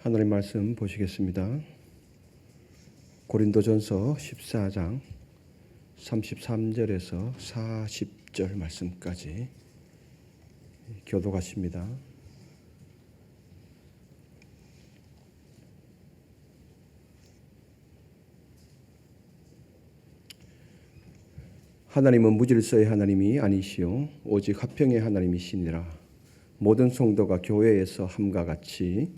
하나님 말씀 보시겠습니다. 고린도전서 14장 33절에서 40절 말씀까지 교독하십니다. 하나님은 무질서의 하나님이 아니시오 오직 화평의 하나님이시니라. 모든 성도가 교회에서 함과 같이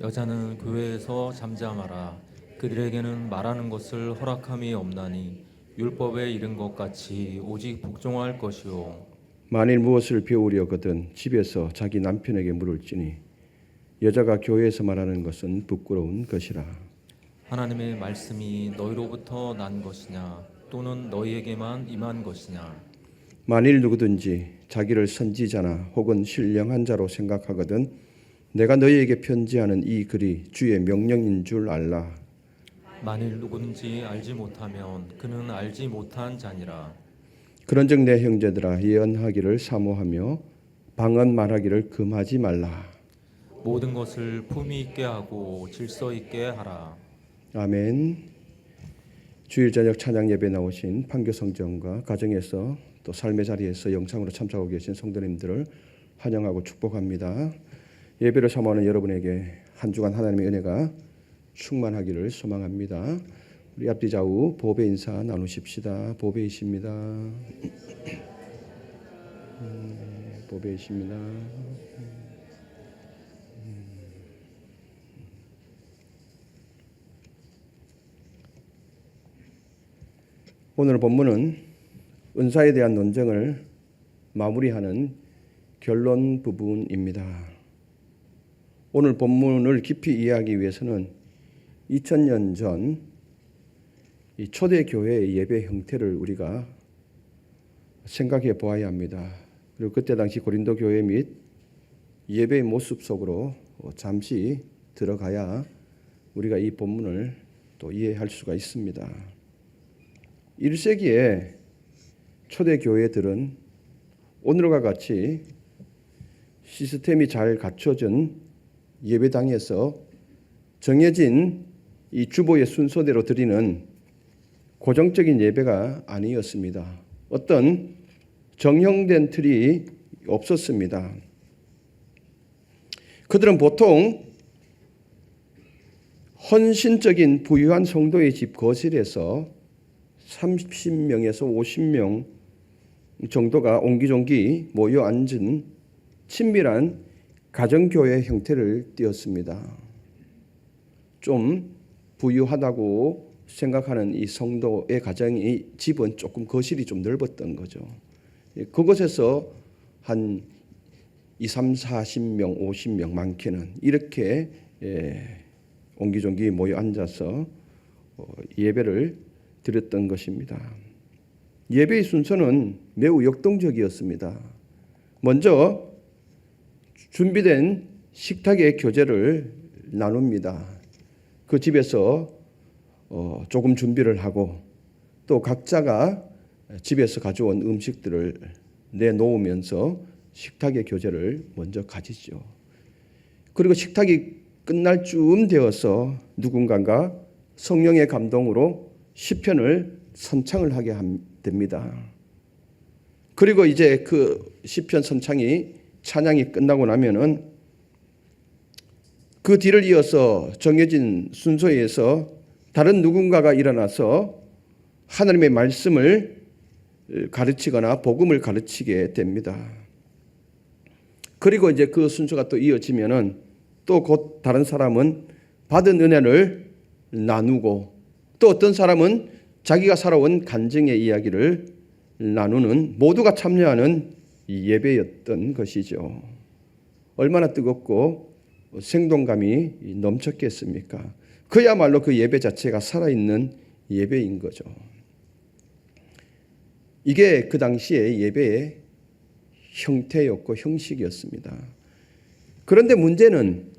여자는 교회에서 잠잠하라. 그들에게는 말하는 것을 허락함이 없나니 율법에 이른 것 같이 오직 복종할 것이요. 만일 무엇을 배우려거든 집에서 자기 남편에게 물을지니 여자가 교회에서 말하는 것은 부끄러운 것이라. 하나님의 말씀이 너희로부터 난 것이냐 또는 너희에게만 임한 것이냐. 만일 누구든지 자기를 선지자나 혹은 신령한 자로 생각하거든 내가 너희에게 편지하는 이 글이 주의 명령인 줄 알라. 만일 누구든지 알지 못하면 그는 알지 못한 자니라. 그런즉 내 형제들아 예언하기를 사모하며 방언 말하기를 금하지 말라. 모든 것을 품위 있게 하고 질서 있게 하라. 아멘. 주일 저녁 찬양 예배 나오신 판교성전과 가정에서 또 삶의 자리에서 영상으로 참석하고 계신 성도님들을 환영하고 축복합니다. 예배를 사모하는 여러분에게 한 주간 하나님의 은혜가 충만하기를 소망합니다. 우리 앞뒤 좌우 보배 인사 나누십시다. 보배이십니다. 보배이십니다. 오늘 본문은 은사에 대한 논쟁을 마무리하는 결론 부분입니다. 오늘 본문을 깊이 이해하기 위해서는 2000년 전 이 초대교회의 예배 형태를 우리가 생각해 보아야 합니다. 그리고 그때 당시 고린도 교회 및 예배의 모습 속으로 잠시 들어가야 우리가 이 본문을 또 이해할 수가 있습니다. 1세기의 초대교회들은 오늘과 같이 시스템이 잘 갖춰진 예배당에서 정해진 이 주보의 순서대로 드리는 고정적인 예배가 아니었습니다. 어떤 정형된 틀이 없었습니다. 그들은 보통 헌신적인 부유한 성도의 집 거실에서 30명에서 50명 정도가 옹기종기 모여 앉은 친밀한 가정교회 형태를 띄었습니다. 좀 부유하다고 생각하는 이 성도의 가정이 집은 조금 거실이 좀 넓었던 거죠. 그곳에서 한 2, 3, 40명, 50명 많게는 이렇게 옹기종기 모여 앉아서 예배를 드렸던 것입니다. 예배의 순서는 매우 역동적이었습니다. 먼저 준비된 식탁의 교제를 나눕니다. 그 집에서 조금 준비를 하고 또 각자가 집에서 가져온 음식들을 내놓으면서 식탁의 교제를 먼저 가지죠. 그리고 식탁이 끝날 쯤 되어서 누군가가 성령의 감동으로 시편을 선창을 하게 됩니다. 그리고 이제 그 시편 선창이 찬양이 끝나고 나면은 그 뒤를 이어서 정해진 순서에서 다른 누군가가 일어나서 하나님의 말씀을 가르치거나 복음을 가르치게 됩니다. 그리고 이제 그 순서가 또 이어지면은 또 곧 다른 사람은 받은 은혜를 나누고 또 어떤 사람은 자기가 살아온 간증의 이야기를 나누는 모두가 참여하는 예배였던 것이죠. 얼마나 뜨겁고 생동감이 넘쳤겠습니까? 그야말로 그 예배 자체가 살아있는 예배인 거죠. 이게 그 당시의 예배의 형태였고 형식이었습니다. 그런데 문제는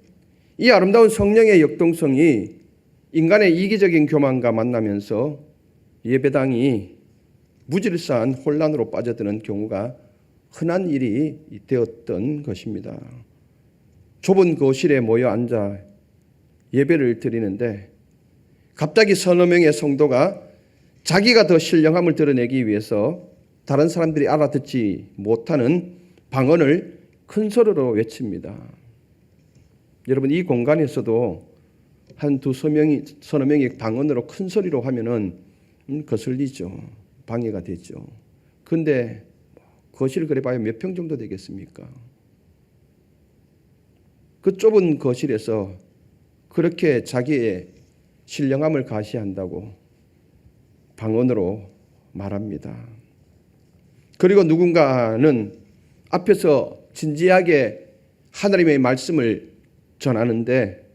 이 아름다운 성령의 역동성이 인간의 이기적인 교만과 만나면서 예배당이 무질서한 혼란으로 빠져드는 경우가 흔한 일이 되었던 것입니다. 좁은 거실에 모여 앉아 예배를 드리는데 갑자기 서너 명의 성도가 자기가 더 신령함을 드러내기 위해서 다른 사람들이 알아듣지 못하는 방언을 큰 소리로 외칩니다. 여러분, 이 공간에서도 한두 서너 명이 방언으로 큰 소리로 하면은 거슬리죠. 방해가 되죠. 그런데 거실 그래봐야 몇 평 정도 되겠습니까? 그 좁은 거실에서 그렇게 자기의 신령함을 가시한다고 방언으로 말합니다. 그리고 누군가는 앞에서 진지하게 하나님의 말씀을 전하는데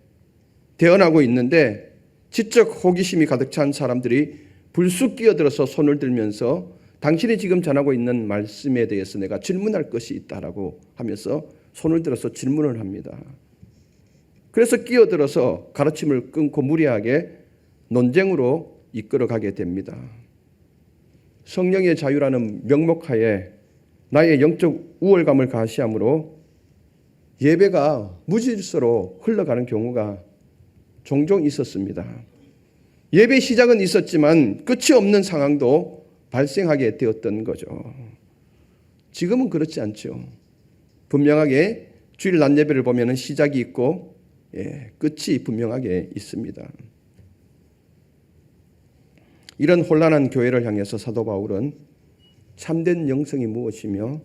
대언하고 있는데 지적 호기심이 가득 찬 사람들이 불쑥 끼어들어서 손을 들면서 당신이 지금 전하고 있는 말씀에 대해서 내가 질문할 것이 있다라고 하면서 손을 들어서 질문을 합니다. 그래서 끼어들어서 가르침을 끊고 무리하게 논쟁으로 이끌어가게 됩니다. 성령의 자유라는 명목하에 나의 영적 우월감을 가시함으로 예배가 무질서로 흘러가는 경우가 종종 있었습니다. 예배 시작은 있었지만 끝이 없는 상황도 발생하게 되었던 거죠. 지금은 그렇지 않죠. 분명하게 주일 낮 예배를 보면 시작이 있고 끝이 분명하게 있습니다. 이런 혼란한 교회를 향해서 사도 바울은 참된 영성이 무엇이며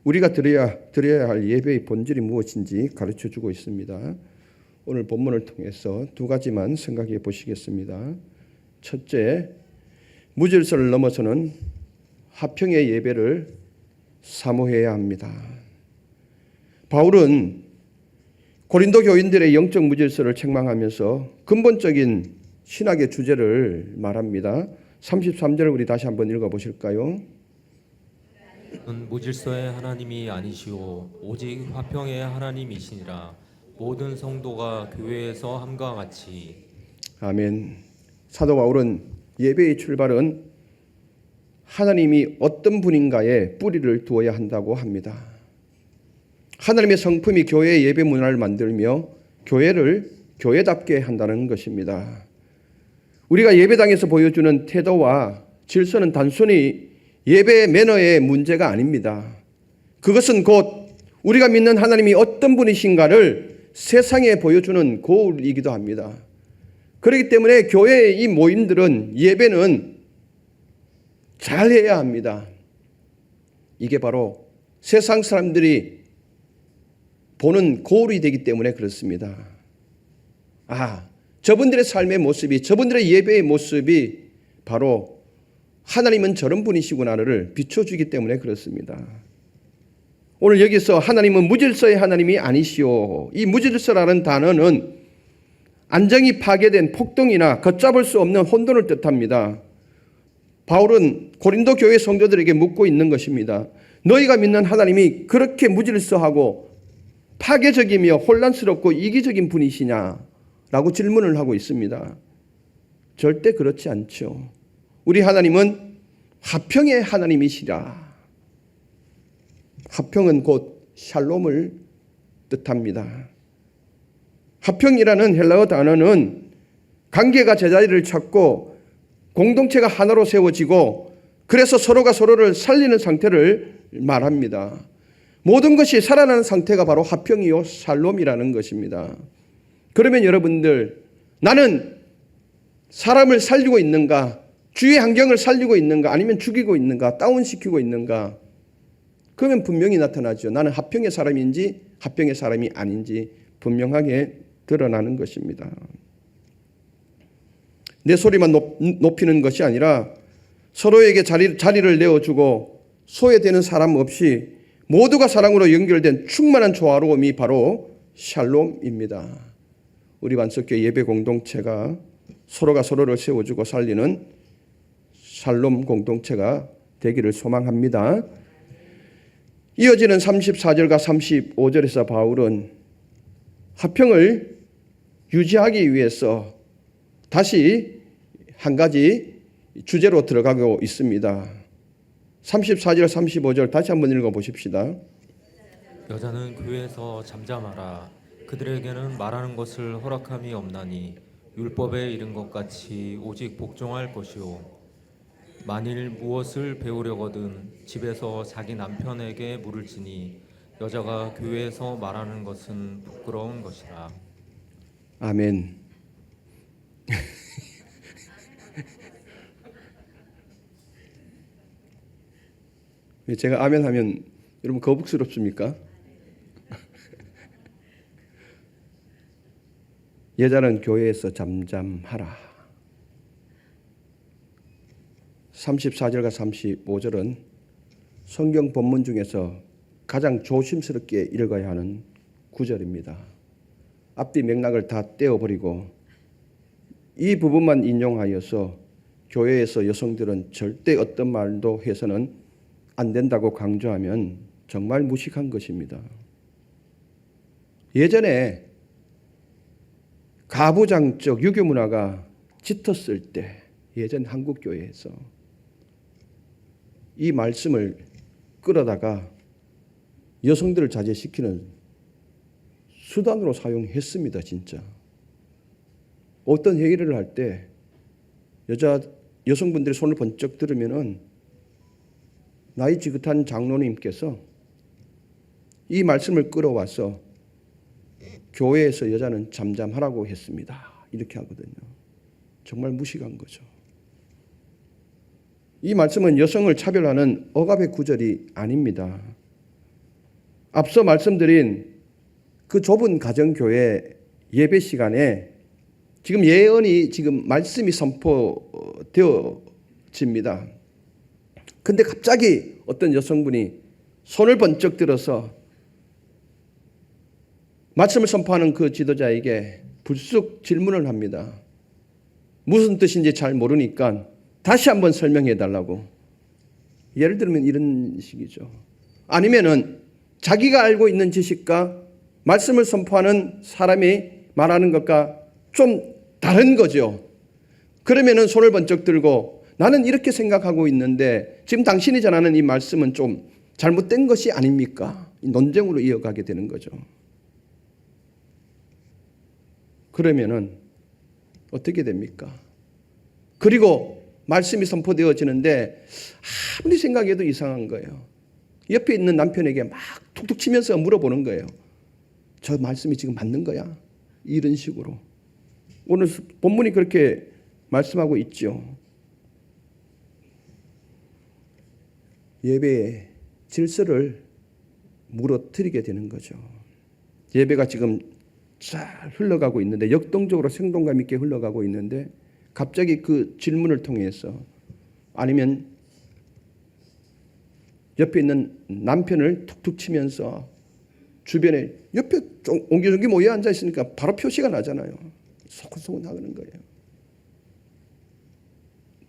우리가 드려야 할 예배의 본질이 무엇인지 가르쳐주고 있습니다. 오늘 본문을 통해서 두 가지만 생각해 보시겠습니다. 첫째, 무질서를 넘어서는 화평의 예배를 사모해야 합니다. 바울은 고린도 교인들의 영적 무질서를 책망하면서 근본적인 신학의 주제를 말합니다. 33절을 우리 다시 한번 읽어보실까요? 무질서의 하나님이 아니시오 오직 화평의 하나님이시니라. 모든 성도가 교회에서 함과 같이. 아멘. 사도 바울은 예배의 출발은 하나님이 어떤 분인가에 뿌리를 두어야 한다고 합니다. 하나님의 성품이 교회의 예배 문화를 만들며 교회를 교회답게 한다는 것입니다. 우리가 예배당에서 보여주는 태도와 질서는 단순히 예배의 매너의 문제가 아닙니다. 그것은 곧 우리가 믿는 하나님이 어떤 분이신가를 세상에 보여주는 거울이기도 합니다. 그렇기 때문에 교회의 이 모임들은 예배는 잘해야 합니다. 이게 바로 세상 사람들이 보는 거울이 되기 때문에 그렇습니다. 저분들의 삶의 모습이, 저분들의 예배의 모습이 바로 하나님은 저런 분이시구나를 비춰주기 때문에 그렇습니다. 오늘 여기서 하나님은 무질서의 하나님이 아니시오. 이 무질서라는 단어는 안정이 파괴된 폭동이나 걷잡을 수 없는 혼돈을 뜻합니다. 바울은 고린도 교회 성도들에게 묻고 있는 것입니다. 너희가 믿는 하나님이 그렇게 무질서하고 파괴적이며 혼란스럽고 이기적인 분이시냐라고 질문을 하고 있습니다. 절대 그렇지 않죠. 우리 하나님은 화평의 하나님이시라. 화평은 곧 샬롬을 뜻합니다. 화평이라는 헬라어 단어는 관계가 제자리를 찾고 공동체가 하나로 세워지고 그래서 서로가 서로를 살리는 상태를 말합니다. 모든 것이 살아나는 상태가 바로 화평이요 샬롬이라는 것입니다. 그러면 여러분들, 나는 사람을 살리고 있는가? 주위의 환경을 살리고 있는가? 아니면 죽이고 있는가? 다운시키고 있는가? 그러면 분명히 나타나죠. 나는 화평의 사람인지 화평의 사람이 아닌지 분명하게 드러나는 것입니다. 내 소리만 높이는 것이 아니라 서로에게 자리를 내어주고 소외되는 사람 없이 모두가 사랑으로 연결된 충만한 조화로움이 바로 샬롬입니다. 우리 반석교회 예배 공동체가 서로가 서로를 세워주고 살리는 샬롬 공동체가 되기를 소망합니다. 이어지는 34절과 35절에서 바울은 화평을 유지하기 위해서 다시 한 가지 주제로 들어가고 있습니다. 34절, 35절 다시 한번 읽어보십시다. 여자는 교회에서 잠잠하라. 그들에게는 말하는 것을 허락함이 없나니 율법에 이른 것 같이 오직 복종할 것이요 만일 무엇을 배우려거든 집에서 자기 남편에게 물을지니 여자가 교회에서 말하는 것은 부끄러운 것이라. 아멘. 제가 아멘 하면 여러분 거북스럽습니까? 여자는 교회에서 잠잠하라. 34절과 35절은 성경 본문 중에서 가장 조심스럽게 읽어야 하는 구절입니다. 앞뒤 맥락을 다 떼어버리고 이 부분만 인용하여서 교회에서 여성들은 절대 어떤 말도 해서는 안 된다고 강조하면 정말 무식한 것입니다. 예전에 가부장적 유교 문화가 짙었을 때 예전 한국 교회에서 이 말씀을 끌어다가 여성들을 자제시키는 수단으로 사용했습니다. 진짜. 어떤 회의를 할 때 여성분들이 손을 번쩍 들으면은 나이 지긋한 장로님께서 이 말씀을 끌어와서 교회에서 여자는 잠잠하라고 했습니다. 이렇게 하거든요. 정말 무식한 거죠. 이 말씀은 여성을 차별하는 억압의 구절이 아닙니다. 앞서 말씀드린 그 좁은 가정교회 예배 시간에 지금 예언이 지금 말씀이 선포되어집니다. 근데 갑자기 어떤 여성분이 손을 번쩍 들어서 말씀을 선포하는 그 지도자에게 불쑥 질문을 합니다. 무슨 뜻인지 잘 모르니까 다시 한번 설명해 달라고. 예를 들면 이런 식이죠. 아니면은 자기가 알고 있는 지식과 말씀을 선포하는 사람이 말하는 것과 좀 다른 거죠. 그러면은 손을 번쩍 들고 나는 이렇게 생각하고 있는데 지금 당신이 전하는 이 말씀은 좀 잘못된 것이 아닙니까? 논쟁으로 이어가게 되는 거죠. 그러면은 어떻게 됩니까? 그리고 말씀이 선포되어지는데 아무리 생각해도 이상한 거예요. 옆에 있는 남편에게 막 툭툭 치면서 물어보는 거예요. 저 말씀이 지금 맞는 거야? 이런 식으로. 오늘 본문이 그렇게 말씀하고 있죠. 예배의 질서를 무너뜨리게 되는 거죠. 예배가 지금 잘 흘러가고 있는데 역동적으로 생동감 있게 흘러가고 있는데 갑자기 그 질문을 통해서 아니면 옆에 있는 남편을 툭툭 치면서 주변에 옆에 옹기종기 모여 앉아 있으니까 바로 표시가 나잖아요. 소곤소곤 하는 거예요.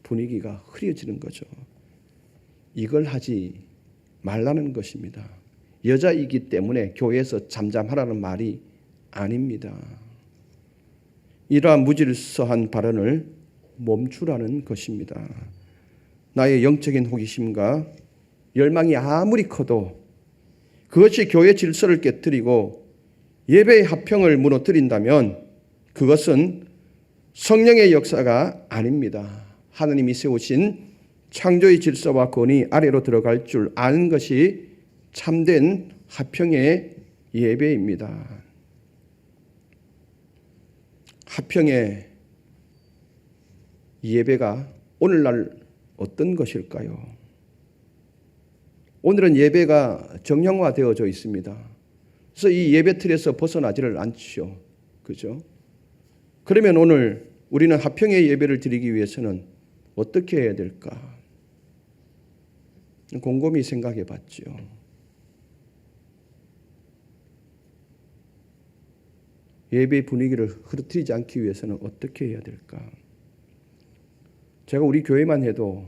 분위기가 흐려지는 거죠. 이걸 하지 말라는 것입니다. 여자이기 때문에 교회에서 잠잠하라는 말이 아닙니다. 이러한 무질서한 발언을 멈추라는 것입니다. 나의 영적인 호기심과 열망이 아무리 커도 그것이 교회 질서를 깨뜨리고 예배의 화평을 무너뜨린다면 그것은 성령의 역사가 아닙니다. 하느님이 세우신 창조의 질서와 권위 아래로 들어갈 줄 아는 것이 참된 화평의 예배입니다. 화평의 예배가 오늘날 어떤 것일까요? 오늘은 예배가 정형화되어져 있습니다. 그래서 이 예배 틀에서 벗어나지를 않죠. 그죠? 그러면 오늘 우리는 화평의 예배를 드리기 위해서는 어떻게 해야 될까? 곰곰이 생각해 봤죠. 예배 분위기를 흐트리지 않기 위해서는 어떻게 해야 될까? 제가 우리 교회만 해도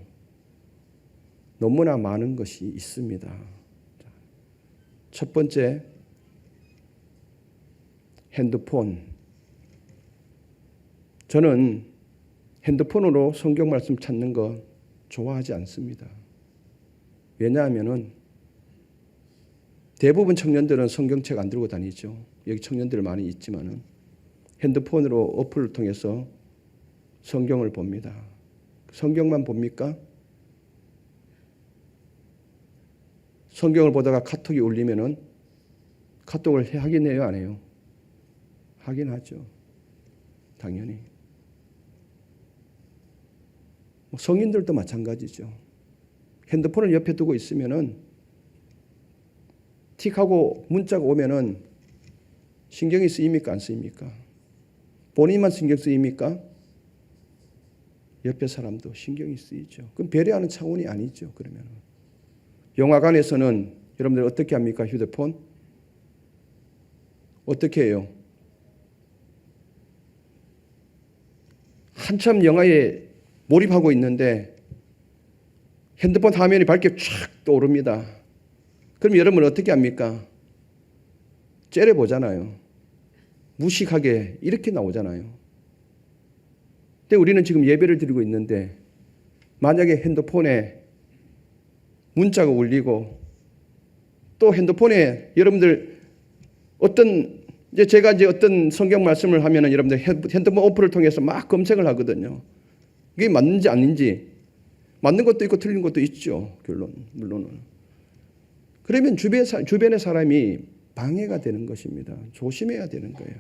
너무나 많은 것이 있습니다. 첫 번째, 핸드폰. 저는 핸드폰으로 성경 말씀 찾는 거 좋아하지 않습니다. 왜냐하면은 대부분 청년들은 성경책 안 들고 다니죠. 여기 청년들 많이 있지만은 핸드폰으로 어플을 통해서 성경을 봅니다. 성경만 봅니까? 성경을 보다가 카톡이 울리면은 카톡을 하긴 해요, 안 해요? 하긴 하죠. 당연히. 성인들도 마찬가지죠. 핸드폰을 옆에 두고 있으면은 틱하고 문자가 오면은 신경이 쓰입니까? 안 쓰입니까? 본인만 신경 쓰입니까? 옆에 사람도 신경이 쓰이죠. 그럼 배려하는 차원이 아니죠. 그러면 영화관에서는 여러분들 어떻게 합니까? 휴대폰 어떻게 해요? 한참 영화에 몰입하고 있는데 핸드폰 화면이 밝게 쫙 떠오릅니다. 그럼 여러분 어떻게 합니까? 째려보잖아요. 무식하게 이렇게 나오잖아요. 근데 우리는 지금 예배를 드리고 있는데 만약에 핸드폰에 문자가 울리고 또 핸드폰에 여러분들 제가 어떤 성경 말씀을 하면은 여러분들 핸드폰 어플을 통해서 막 검색을 하거든요. 이게 맞는지 아닌지 맞는 것도 있고 틀린 것도 있죠. 물론은. 그러면 주변의 사람이 방해가 되는 것입니다. 조심해야 되는 거예요.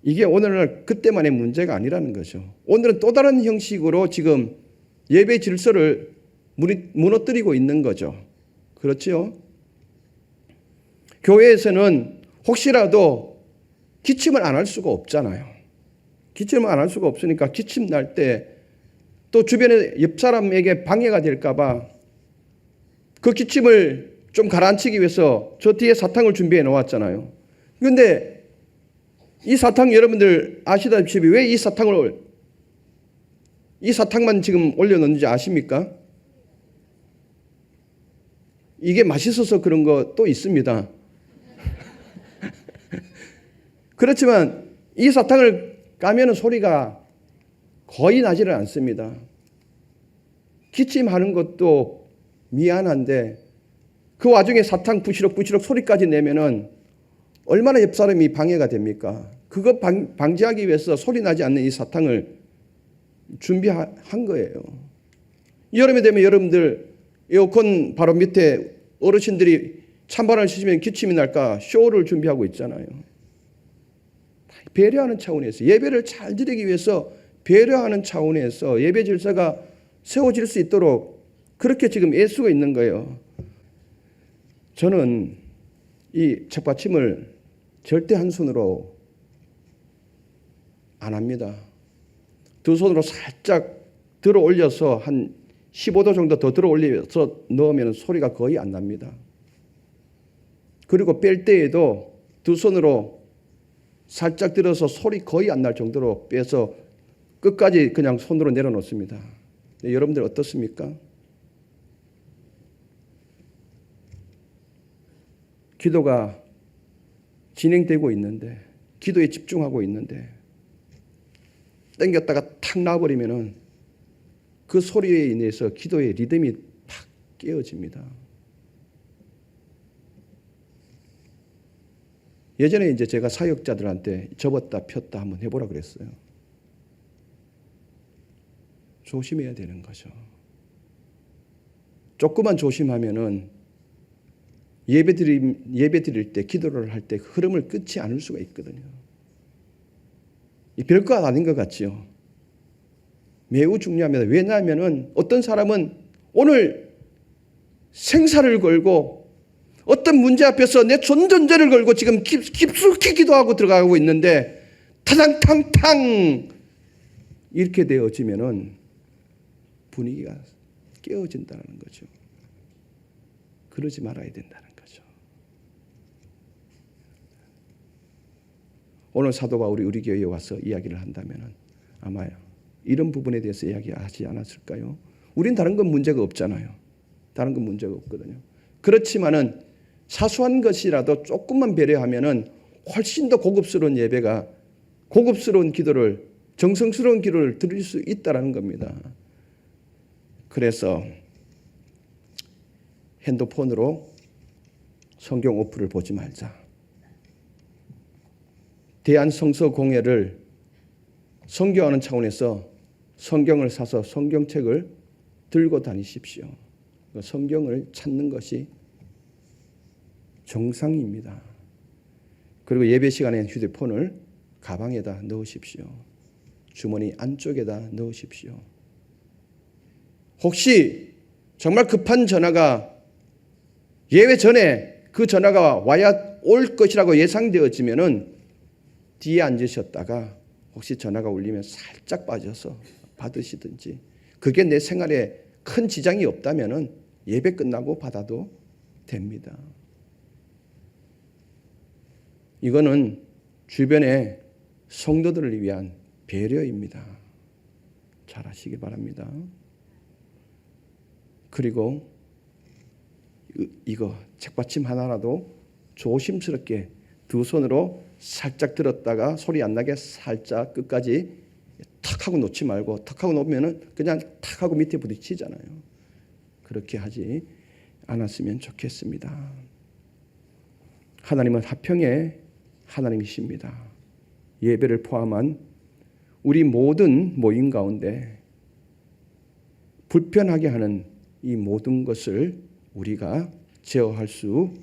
이게 오늘날 그때만의 문제가 아니라는 거죠. 오늘은 또 다른 형식으로 지금 예배 질서를 무너뜨리고 있는 거죠. 그렇죠? 교회에서는 혹시라도 기침을 안 할 수가 없잖아요. 기침을 안 할 수가 없으니까 기침 날 때 또 주변에 옆 사람에게 방해가 될까 봐 그 기침을 좀 가라앉히기 위해서 저 뒤에 사탕을 준비해 놓았잖아요. 그런데 이 사탕 여러분들 아시다시피 왜 이 사탕만 지금 올려놓는지 아십니까? 이게 맛있어서 그런 것도 있습니다. 그렇지만 이 사탕을 까면 소리가 거의 나지를 않습니다. 기침하는 것도 미안한데 그 와중에 사탕 부시럭부시럭 소리까지 내면은 얼마나 옆 사람이 방해가 됩니까? 그거 방지하기 위해서 소리 나지 않는 이 사탕을 준비한 거예요. 여름에 되면 여러분들 에어컨 바로 밑에 어르신들이 찬바람을 쐬시면 기침이 날까 쇼를 준비하고 있잖아요. 배려하는 차원에서 예배를 잘 드리기 위해서 배려하는 차원에서 예배 질서가 세워질 수 있도록 그렇게 지금 애쓰고 있는 거예요. 저는 이 책받침을 절대 한 손으로 안 합니다. 두 손으로 살짝 들어 올려서 한 15도 정도 더 들어 올려서 넣으면 소리가 거의 안 납니다. 그리고 뺄 때에도 두 손으로 살짝 들어서 소리 거의 안 날 정도로 빼서 끝까지 그냥 손으로 내려놓습니다. 여러분들 어떻습니까? 기도가 진행되고 있는데 기도에 집중하고 있는데 당겼다가 탁 놔버리면은 그 소리에 인해서 기도의 리듬이 탁 깨어집니다. 예전에 이제 제가 사역자들한테 접었다 폈다 한번 해보라 그랬어요. 조심해야 되는 거죠. 조금만 조심하면은 예배 드릴 때 기도를 할 때 흐름을 끊지 않을 수가 있거든요. 이 별거 아닌 것 같지요. 매우 중요합니다. 왜냐하면은 어떤 사람은 오늘 생사를 걸고 어떤 문제 앞에서 내 존전제를 걸고 지금 깊숙이 기도하고 들어가고 있는데 타당탕탕 이렇게 되어지면은 분위기가 깨어진다는 거죠. 그러지 말아야 된다는 거죠. 오늘 사도 바울이 우리 교회에 와서 이야기를 한다면은 아마 이런 부분에 대해서 이야기하지 않았을까요? 우린 다른 건 문제가 없잖아요. 다른 건 문제가 없거든요. 그렇지만은 사소한 것이라도 조금만 배려하면은 훨씬 더 고급스러운 예배가 고급스러운 기도를 정성스러운 기도를 드릴 수 있다라는 겁니다. 그래서 핸드폰으로 성경 오프를 보지 말자. 대한성서공회를 선교하는 차원에서 성경을 사서 성경책을 들고 다니십시오. 성경을 찾는 것이 정상입니다. 그리고 예배 시간에 휴대폰을 가방에다 넣으십시오. 주머니 안쪽에다 넣으십시오. 혹시 정말 급한 전화가 예배 전에 그 전화가 올 것이라고 예상되어지면은 뒤에 앉으셨다가 혹시 전화가 울리면 살짝 빠져서 받으시든지, 그게 내 생활에 큰 지장이 없다면은 예배 끝나고 받아도 됩니다. 이거는 주변의 성도들을 위한 배려입니다. 잘 하시기 바랍니다. 그리고 이거 책받침 하나라도 조심스럽게 두 손으로 살짝 들었다가 소리 안 나게 살짝 끝까지 탁 하고 놓지 말고, 탁 하고 놓으면은 그냥 탁 하고 밑에 부딪히잖아요. 그렇게 하지 않았으면 좋겠습니다. 하나님은 화평의 하나님이십니다. 예배를 포함한 우리 모든 모임 가운데 불편하게 하는 이 모든 것을 우리가 제어할 수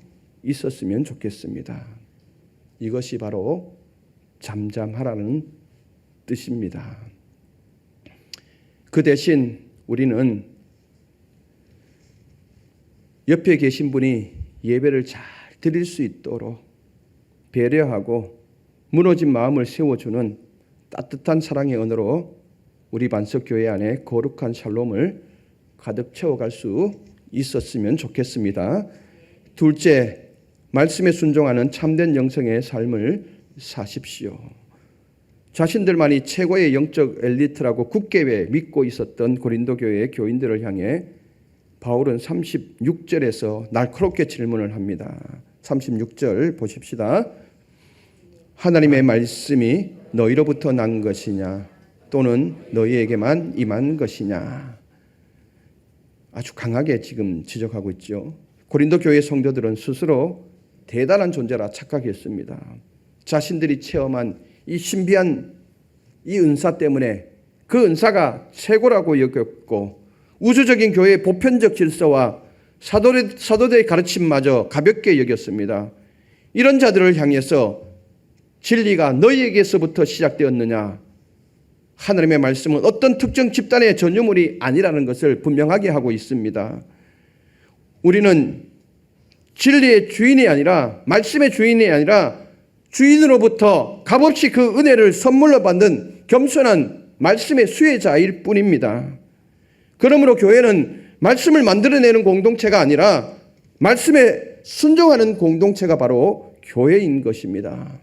있었으면 좋겠습니다. 이것이 바로 잠잠하라는 뜻입니다. 그 대신 우리는 옆에 계신 분이 예배를 잘 드릴 수 있도록 배려하고 무너진 마음을 세워주는 따뜻한 사랑의 언어로 우리 반석교회 안에 거룩한 샬롬을 가득 채워갈 수 있었으면 좋겠습니다. 둘째, 말씀에 순종하는 참된 영성의 삶을 사십시오. 자신들만이 최고의 영적 엘리트라고 굳게 믿고 있었던 고린도 교회의 교인들을 향해 바울은 36절에서 날카롭게 질문을 합니다. 36절 보십시다. 하나님의 말씀이 너희로부터 난 것이냐 또는 너희에게만 임한 것이냐. 아주 강하게 지금 지적하고 있죠. 고린도 교회 성도들은 스스로 대단한 존재라 착각했습니다. 자신들이 체험한 이 신비한 이 은사 때문에 그 은사가 최고라고 여겼고, 우주적인 교회의 보편적 질서와 사도들의 가르침마저 가볍게 여겼습니다. 이런 자들을 향해서 진리가 너희에게서부터 시작되었느냐? 하나님의 말씀은 어떤 특정 집단의 전유물이 아니라는 것을 분명하게 하고 있습니다. 우리는 진리의 주인이 아니라, 말씀의 주인이 아니라 주인으로부터 값없이 그 은혜를 선물로 받는 겸손한 말씀의 수혜자일 뿐입니다. 그러므로 교회는 말씀을 만들어내는 공동체가 아니라 말씀에 순종하는 공동체가 바로 교회인 것입니다.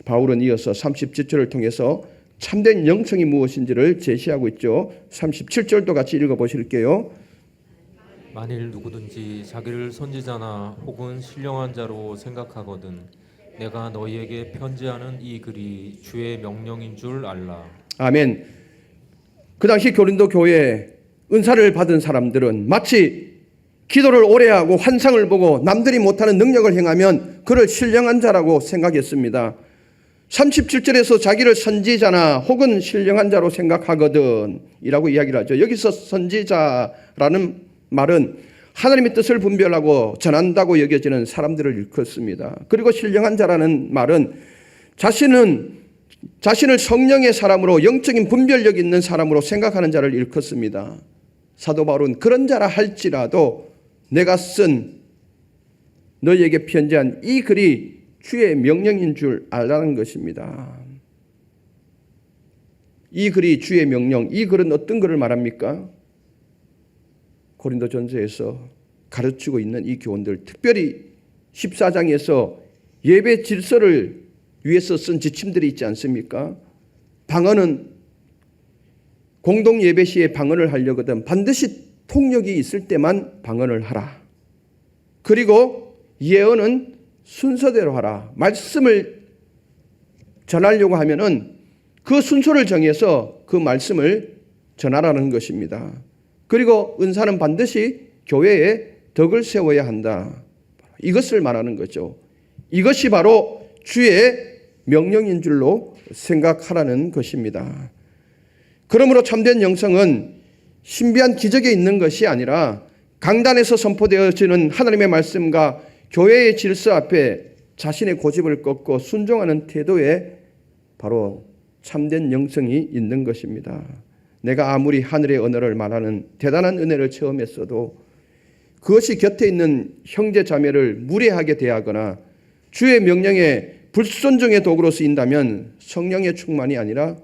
바울은 이어서 37절을 통해서 참된 영성이 무엇인지를 제시하고 있죠. 37절도 같이 읽어보실게요. 만일 누구든지 자기를 선지자나 혹은 신령한 자로 생각하거든 내가 너희에게 편지하는 이 글이 주의 명령인 줄 알라. 아멘. 그 당시 고린도 교회에 은사를 받은 사람들은 마치 기도를 오래 하고 환상을 보고 남들이 못하는 능력을 행하면 그를 신령한 자라고 생각했습니다. 37절에서 자기를 선지자나 혹은 신령한 자로 생각하거든 이라고 이야기를 하죠. 여기서 선지자라는 말은 하나님의 뜻을 분별하고 전한다고 여겨지는 사람들을 일컫습니다. 그리고 신령한 자라는 말은 자신을 성령의 사람으로, 영적인 분별력 있는 사람으로 생각하는 자를 일컫습니다. 사도 바울은 그런 자라 할지라도 내가 쓴 너희에게 편지한 이 글이 주의 명령인 줄 알라는 것입니다. 이 글이 주의 명령, 이 글은 어떤 글을 말합니까? 고린도전서에서 가르치고 있는 이 교훈들, 특별히 14장에서 예배 질서를 위해서 쓴 지침들이 있지 않습니까? 방언은 공동 예배 시에 방언을 하려거든 반드시 통역이 있을 때만 방언을 하라. 그리고 예언은 순서대로 하라. 말씀을 전하려고 하면은 그 순서를 정해서 그 말씀을 전하라는 것입니다. 그리고 은사는 반드시 교회에 덕을 세워야 한다. 이것을 말하는 거죠. 이것이 바로 주의 명령인 줄로 생각하라는 것입니다. 그러므로 참된 영성은 신비한 기적에 있는 것이 아니라 강단에서 선포되어지는 하나님의 말씀과 교회의 질서 앞에 자신의 고집을 꺾고 순종하는 태도에 바로 참된 영성이 있는 것입니다. 내가 아무리 하늘의 언어를 말하는 대단한 은혜를 체험했어도 그것이 곁에 있는 형제 자매를 무례하게 대하거나 주의 명령에 불순종의 도구로 쓰인다면 성령의 충만이 아니라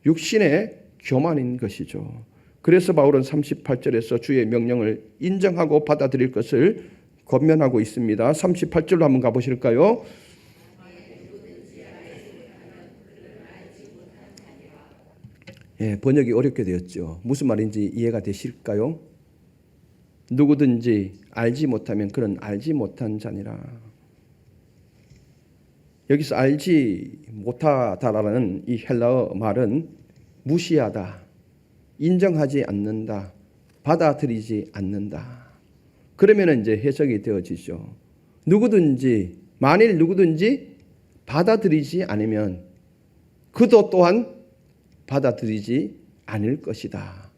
육신의 교만인 것이죠. 그래서 바울은 38절에서 주의 명령을 인정하고 받아들일 것을 권면하고 있습니다. 38절로 한번 가보실까요? 예, 번역이 어렵게 되었죠. 무슨 말인지 이해가 되실까요? 누구든지 알지 못하면 그런 알지 못한 자니라. 여기서 알지 못하다라는 이 헬라어 말은 무시하다, 인정하지 않는다, 받아들이지 않는다. 그러면 이제 해석이 되어지죠. 누구든지, 만일 누구든지 받아들이지 않으면 그도 또한 받아들이지 않을 것이다.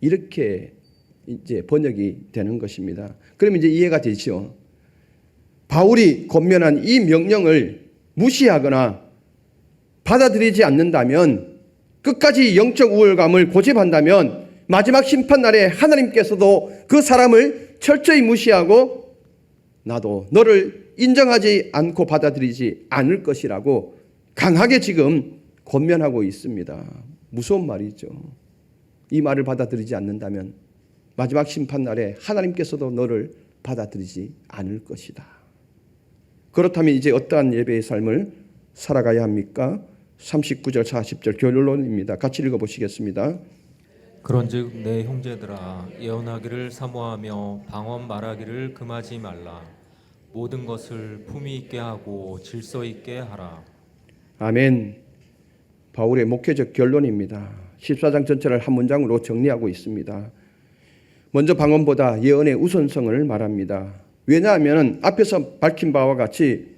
이렇게 이제 번역이 되는 것입니다. 그러면 이제 이해가 되죠. 바울이 권면한 이 명령을 무시하거나 받아들이지 않는다면, 끝까지 영적 우월감을 고집한다면 마지막 심판날에 하나님께서도 그 사람을 철저히 무시하고 나도 너를 인정하지 않고 받아들이지 않을 것이라고 강하게 지금 권면하고 있습니다. 무서운 말이죠. 이 말을 받아들이지 않는다면 마지막 심판날에 하나님께서도 너를 받아들이지 않을 것이다. 그렇다면 이제 어떠한 예배의 삶을 살아가야 합니까? 39절 40절 결론입니다. 같이 읽어보시겠습니다. 그런즉 내 형제들아 예언하기를 사모하며 방언 말하기를 금하지 말라. 모든 것을 품위 있게 하고 질서 있게 하라. 아멘. 바울의 목회적 결론입니다. 14장 전체를 한 문장으로 정리하고 있습니다. 먼저 방언보다 예언의 우선성을 말합니다. 왜냐하면 앞에서 밝힌 바와 같이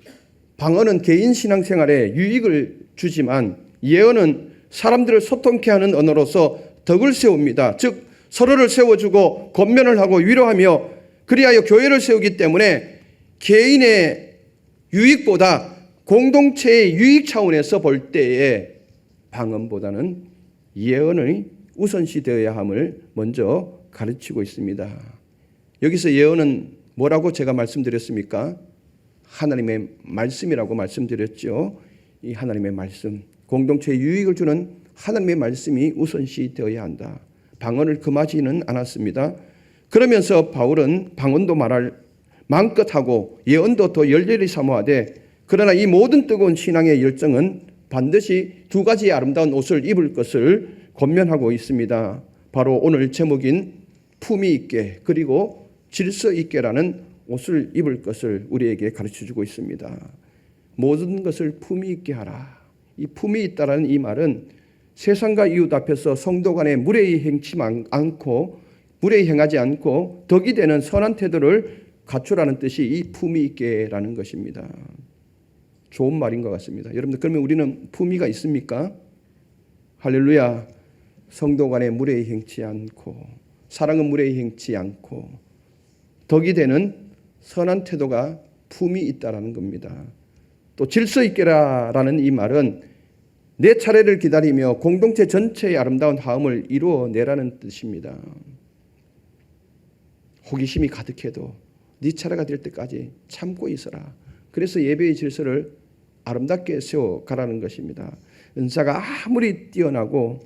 방언은 개인 신앙생활에 유익을 주지만 예언은 사람들을 소통케 하는 언어로서 덕을 세웁니다. 즉 서로를 세워주고 권면을 하고 위로하며 그리하여 교회를 세우기 때문에 개인의 유익보다 공동체의 유익 차원에서 볼 때에 방언보다는 예언의 우선시 되어야 함을 먼저 가르치고 있습니다. 여기서 예언은 뭐라고 제가 말씀드렸습니까? 하나님의 말씀이라고 말씀드렸죠. 이 하나님의 말씀, 공동체에 유익을 주는 하나님의 말씀이 우선시 되어야 한다. 방언을 금하지는 않았습니다. 그러면서 바울은 방언도 말할 마음껏 하고 예언도 더 열렬히 사모하되, 그러나 이 모든 뜨거운 신앙의 열정은 반드시 두 가지의 아름다운 옷을 입을 것을 권면하고 있습니다. 바로 오늘 제목인 품위 있게 그리고 질서 있게라는 옷을 입을 것을 우리에게 가르쳐주고 있습니다. 모든 것을 품위 있게 하라. 이 품위 있다라는 이 말은 세상과 이웃 앞에서 성도 간에 무례히 행하지 않고 덕이 되는 선한 태도를 갖추라는 뜻이 이 품위 있게라는 것입니다. 좋은 말인 것 같습니다. 여러분들, 그러면 우리는 품위가 있습니까? 할렐루야. 성도 간에 무례히 행치 않고, 사랑은 무례히 행치 않고, 덕이 되는 선한 태도가 품이 있다라는 겁니다. 또 질서 있게라라는 이 말은 내 차례를 기다리며 공동체 전체의 아름다운 화음을 이루어내라는 뜻입니다. 호기심이 가득해도 네 차례가 될 때까지 참고 있어라. 그래서 예배의 질서를 아름답게 세워가라는 것입니다. 은사가 아무리 뛰어나고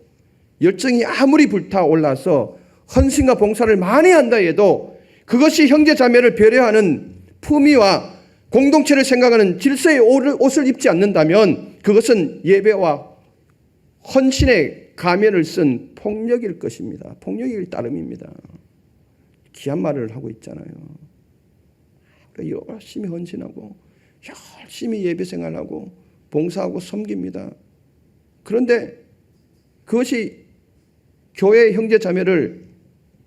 열정이 아무리 불타올라서 헌신과 봉사를 많이 한다 해도 그것이 형제 자매를 배려하는 품위와 공동체를 생각하는 질서의 옷을 입지 않는다면 그것은 예배와 헌신의 가면을 쓴 폭력일 것입니다. 폭력일 따름입니다. 귀한 말을 하고 있잖아요. 열심히 헌신하고 열심히 예배 생활하고 봉사하고 섬깁니다. 그런데 그것이 교회 형제 자매를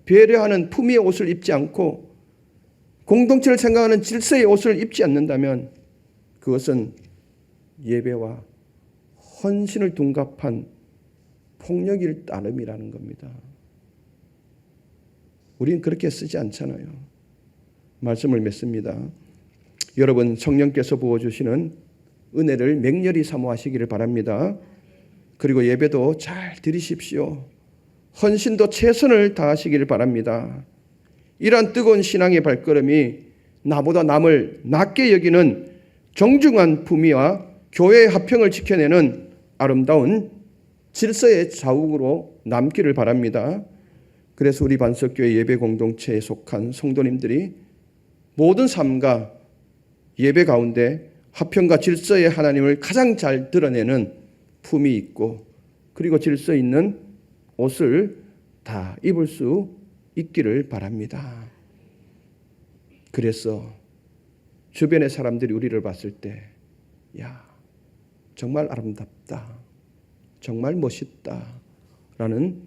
배려하는 품위의 옷을 입지 않고 공동체를 생각하는 질서의 옷을 입지 않는다면 그것은 예배와 헌신을 둔갑한 폭력일 따름이라는 겁니다. 우리는 그렇게 쓰지 않잖아요. 말씀을 맺습니다. 여러분, 성령께서 부어주시는 은혜를 맹렬히 사모하시기를 바랍니다. 그리고 예배도 잘 드리십시오. 헌신도 최선을 다하시기를 바랍니다. 이러한 뜨거운 신앙의 발걸음이 나보다 남을 낮게 여기는 정중한 품위와 교회의 화평을 지켜내는 아름다운 질서의 자욱으로 남기를 바랍니다. 그래서 우리 반석교회 예배 공동체에 속한 성도님들이 모든 삶과 예배 가운데 화평과 질서의 하나님을 가장 잘 드러내는 품이 있고 그리고 질서 있는 옷을 다 입을 수 있기를 바랍니다. 그래서 주변의 사람들이 우리를 봤을 때, 야, 정말 아름답다, 정말 멋있다 라는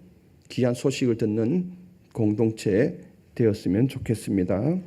귀한 소식을 듣는 공동체 되었으면 좋겠습니다.